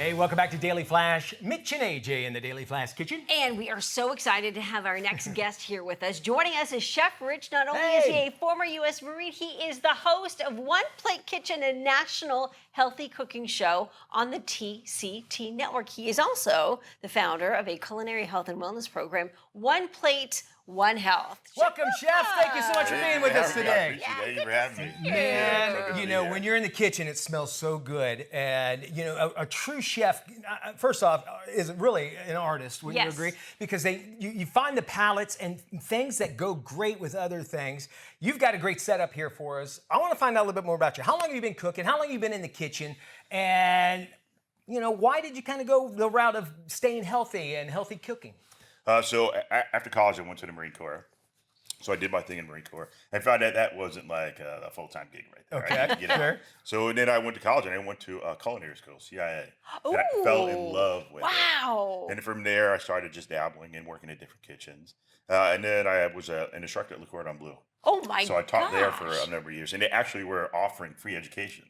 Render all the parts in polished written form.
Hey, welcome back to Daily Flash. Mitch and AJ in the Daily Flash kitchen. And we are so excited to have our next guest here with us. Joining us is Chef Rich. Not only is he a former U.S. Marine, he is the host of One Plate Kitchen, a national healthy cooking show on the TCT network. He is also the founder of a culinary health and wellness program, One Plate, One Health. Welcome, Chef. Thank you so much for being with us today. Thank you for having me. Man, you know, when you're in the kitchen, it smells so good. And, you know, a true chef, first off, is really an artist, wouldn't you agree? Because you find the palettes and things that go great with other things. You've got a great setup here for us. I want to find out a little bit more about you. How long have you been cooking? How long have you been in the kitchen? And, you know, why did you kind of go the route of staying healthy and healthy cooking? So after college, I went to the Marine Corps. So I did my thing in the Marine Corps. I found out that wasn't like a full-time gig right there. Okay, I had to get out. sure. So then I went to college and I went to culinary school, CIA. And I fell in love with it. And from there, I started just dabbling and working at different kitchens. And then I was an instructor at Le Cordon Bleu. Oh my gosh. So I taught there for a number of years. And they actually were offering free education.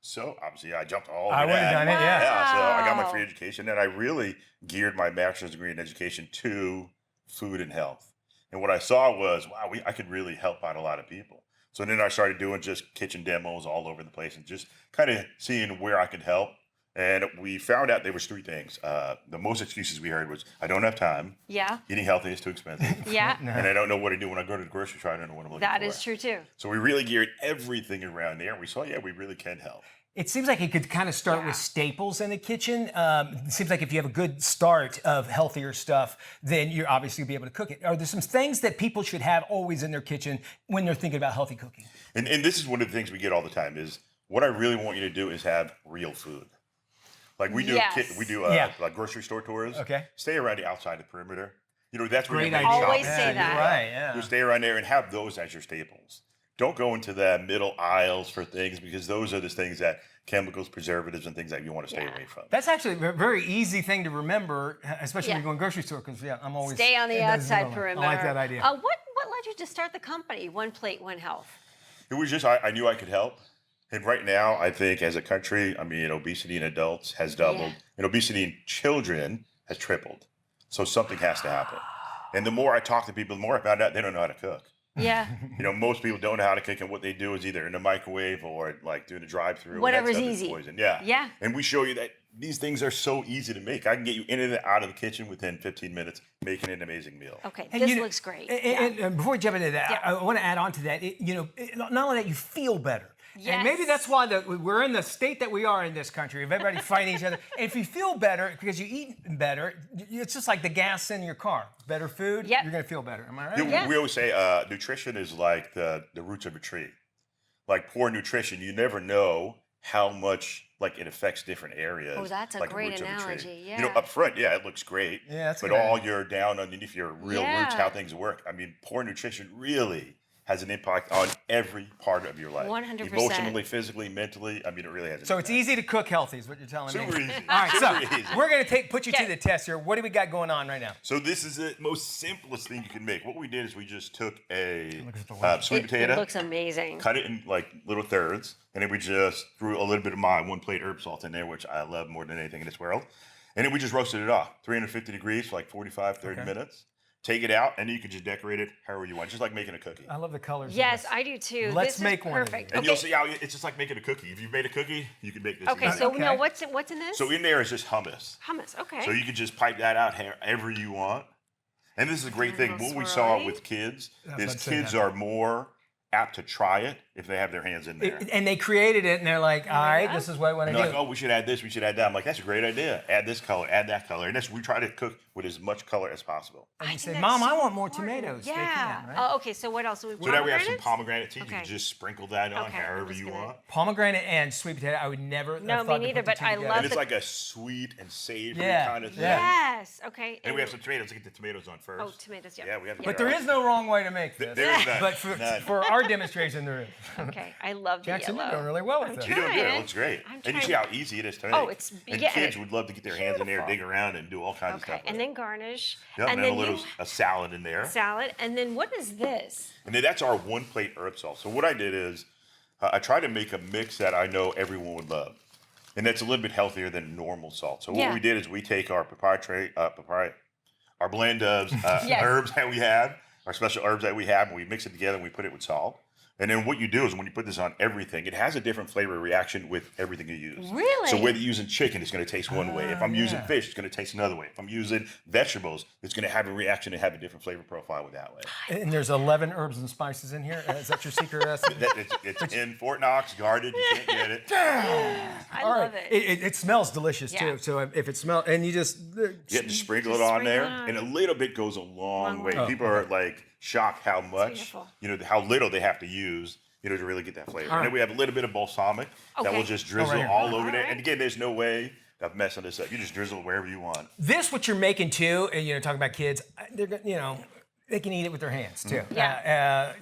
So obviously I jumped all over that. I would have done it, yeah. Yeah, so I got my free education. And I really geared my master's degree in education to food and health. And what I saw was, wow, I could really help out a lot of people. So then I started doing just kitchen demos all over the place and just kind of seeing where I could help. And we found out there was three things. The most excuses we heard was, I don't have time. Yeah. Eating healthy is too expensive. Yeah. And I don't know what to do when I go to the grocery store. I don't know what I'm looking for. That is true too. So we really geared everything around there. And we saw, yeah, we really can help. It seems like it could kind of start with staples in the kitchen. It seems like if you have a good start of healthier stuff, then you're obviously be able to cook it. Are there some things that people should have always in their kitchen when they're thinking about healthy cooking? And this is one of the things we get all the time is, what I really want you to do is have real food. Like we do, like grocery store tours. Okay. Stay around the outside of the perimeter. You know, that's where Great you idea. Always say that. You're right, yeah. You stay around there and have those as your staples. Don't go into the middle aisles for things because those are the things that chemicals, preservatives, and things that you want to stay away from. That's actually a very easy thing to remember, especially when you're going grocery store, because I'm always stay on the outside perimeter. I like that idea. What led you to start the company, One Plate, One Health? It was just, I knew I could help. And right now, I think as a country, I mean, obesity in adults has doubled, and obesity in children has tripled. So something has to happen. And the more I talk to people, the more I found out they don't know how to cook. Yeah. You know, most people don't know how to cook, and what they do is either in the microwave or like doing a drive-through. Whatever's easy. Poison. Yeah. Yeah. And we show you that these things are so easy to make. I can get you in and out of the kitchen within 15 minutes, making an amazing meal. Okay, And this looks great. And before we jump into that, I want to add on to that. Not only that, you feel better. Yes. And maybe that's why we're in the state that we are in this country, of everybody fighting each other. And if you feel better because you eat better, it's just like the gas in your car. Better food, you're going to feel better. Am I right? Yeah, we always say nutrition is like the roots of a tree. Like poor nutrition, you never know how much it affects different areas. Oh, that's a great analogy. Yeah. You know, up front, it looks great. Yeah, that's but all you're down underneath your real roots, how things work. I mean, poor nutrition really has an impact on every part of your life. 100%. Emotionally, physically, mentally. I mean, it really has an So impact. it's easy to cook healthy is what you're telling me. Super easy. All right, so Super easy. we're going to put you to the test here. What do we got going on right now? So this is the most simplest thing you can make. What we did is we just took a sweet potato. It looks amazing. Cut it in like little thirds, and then we just threw a little bit of my One Plate herb salt in there, which I love more than anything in this world. And then we just roasted it off, 350 degrees for like 45, 30 minutes. Take it out, and then you can just decorate it however you want, just like making a cookie. I love the colors. Yes, I do too. Let's make one. Perfect. And you'll see how it's just like making a cookie. If you've made a cookie, you can make this. Okay, so now what's in this? So in there is just hummus. Hummus, okay. So you can just pipe that out however you want. And this is a great thing. What we saw with kids is kids are more apt to try it if they have their hands in there. And they created it, and they're like, all right, this is what I want to do. Like, oh, we should add this, we should add that. I'm like, that's a great idea. Add this color, add that color. And we try to cook with as much color as possible. And you say, Mom, I want more tomatoes. Yeah. They can, right? Oh, okay, so what else? So now we have some pomegranate seeds. You can just sprinkle that on however you want. Pomegranate and sweet potato, I would never No, me neither, but I love And it's like a sweet and savory kind of thing. Yes, okay. And we have some tomatoes. Let's get the tomatoes on first. Oh, tomatoes, yeah. Yeah, we have the But there is no wrong way to make this. There is none. But for our demonstration, there is. Okay, I love the Jackson, yellow. you're doing really well with this. You're doing good. It looks great. And you see how easy it is to make. Oh, it's and kids would love to get their hands in there, dig around, and do all kinds of stuff. Okay, and then garnish. Yep, and then a salad in there. Salad, and then what is this? And then that's our One Plate herb salt. So what I did is I tried to make a mix that I know everyone would love. And that's a little bit healthier than normal salt. So what Yeah. we did is we take our our blend of Yes. herbs that we have, our special herbs that we have, and we mix it together and we put it with salt. And then what you do is when you put this on everything, it has a different flavor reaction with everything you use. Really? So whether you're using chicken, it's going to taste one way. If I'm using yeah. fish, it's going to taste another way. If I'm using vegetables, it's going to have a reaction and have a different flavor profile with that way. And there's 11 herbs and spices in here. Is that your secret recipe? It's in Fort Knox, guarded. You can't get it. I All love right. it. It smells delicious Yeah. too. So if it smells, and you just You have to sprinkle Just it on sprinkle there, it on. and a little bit goes a long way. way. People are like shocked how much, beautiful. how little they have to use, to really get that flavor. And then we have a little bit of balsamic that Okay. will just drizzle right here. all over All there. right. And again, there's no way of messing this up. You just drizzle it wherever you want. this what you're making too, and talking about kids, they can eat it with their hands too. Yeah.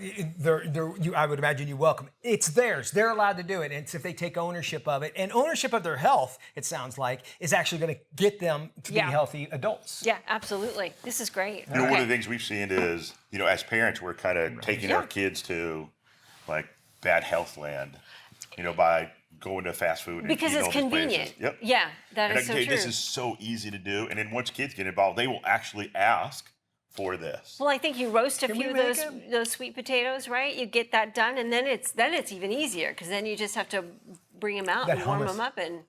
I would imagine you welcome. It's theirs. They're allowed to do it. And it's if they take ownership of it, and ownership of their health, it sounds like, is actually going to get them to be Yeah. healthy adults. Yeah, absolutely. This is great. One of the things we've seen is, as parents, we're kind of taking our kids to like bad health land, by going to fast food. And Because eating it's all these convenient. places. Yep. Yeah, that And is I so can tell true. you, this is so easy to do. And then once kids get involved, they will actually ask for this. Well, I think you roast a Can few we of make those sweet potatoes, right? You get that done, and then it's even easier because then you just have to bring them out That and warm hummus. them up and.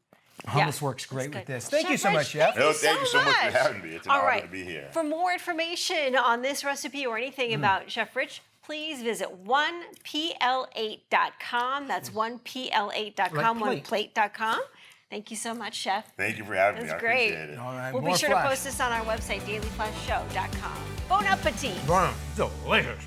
Hummus works great It's with good. this. Thank you so Rich, much, Chef. No, thank you so much for having me. It's an All honor right. to be here. For more information on this recipe or anything about Chef Rich, please visit 1pl8.com. That's 1pl8.com, Like plate. 1plate.com. Thank you so much, Chef. Thank you for having me. That's I great. appreciate it. All right, We'll be more sure flash. to post this on our website, dailyflashshow.com. Bon appetit. Delicious.